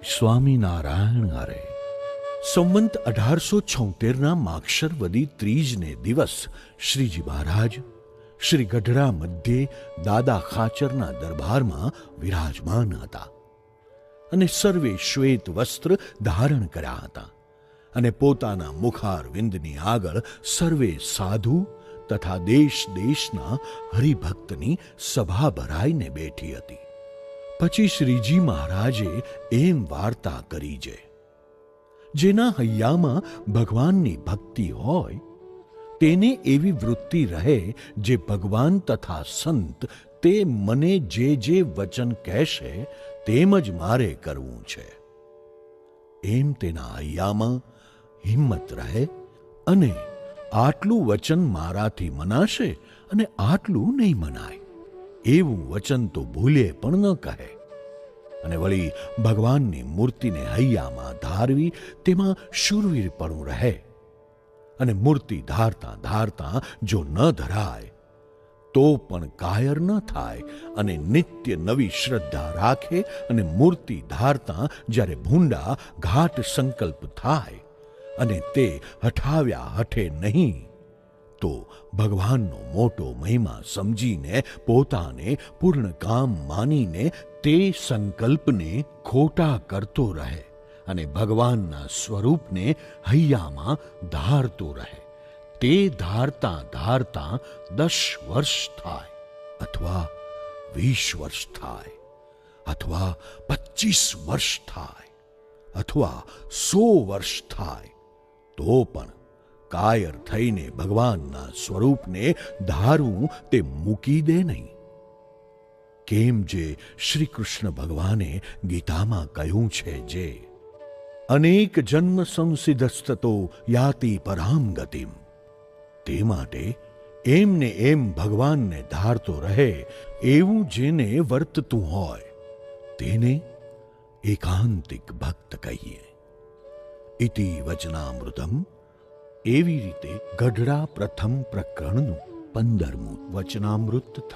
સ્વામિનારાયણ હરે. સંવંત 1876ના માગશર વદી ત્રીજને દિવસ શ્રીજી મહારાજ શ્રી ગઢડા મધ્યે દાદા ખાચરના દરબારમાં વિરાજમાન હતા અને સર્વે શ્વેત વસ્ત્ર ધારણ કર્યા હતા અને પોતાના મુખારવિંદની આગળ સર્વે સાધુ તથા દેશ દેશના હરિભક્તની સભા ભરાઈને બેઠી હતી. પછી શ્રીજી મહારાજે એમ વાર્તા કરી છે, જેના હૈયામાં ભગવાનની ભક્તિ હોય તેને એવી વૃત્તિ રહે જે ભગવાન તથા સંત તે મને જે જે વચન કહેશે તેમ જ મારે કરવું છે, એમ તેના હૈયામાં હિંમત રહે અને આટલું વચન મારાથી મનાશે અને આટલું નહીં મનાય એવું વચન તો ભૂલે પણ ન કહે. અને વળી ભગવાનની મૂર્તિને હૈયામાં ધારવી તેમાં શૂરવીરપણું રહે અને મૂર્તિ ધારતા ધારતા જો ન ધરાય તો પણ કાયર ન થાય અને નિત્ય નવી શ્રદ્ધા રાખે અને મૂર્તિ ધારતા જ્યારે ભૂંડા ઘાટ સંકલ્પ થાય અને તે હઠાવ્યા હઠે નહીં તો ભગવાનનો મોટો મહિમા સમજીને પોતાને પૂર્ણ કામ માનીને તે સંકલ્પને ખોટા કરતો રહે અને ભગવાનના સ્વરૂપને હૈયામાં ધારતો રહે. તે ધારતા ધારતા 10 વર્ષ થાય અથવા 20 વર્ષ થાય અથવા 25 વર્ષ થાય અથવા 100 વર્ષ થાય તો પણ કાયર થઈને ભગવાનના સ્વરૂપને ધારવું તે મૂકી દે નહીં. કેમ જે શ્રી કૃષ્ણ ભગવાને ગીતામાં કહ્યું છે, જે અનેક જન્મ સંસિદ્ધસ્તતો યાતિ પરામ ગતિમ, તે માટે એમને એમ ભગવાનને ધારતો રહે એવું જેને વર્તતું હોય તેને એકાંતિક ભક્ત કહીએ. ઇતિ વચનામૃતમ. એવી રીતે ગઢડા પ્રથમ પ્રકરણનું 15મું વચનામૃત થયું.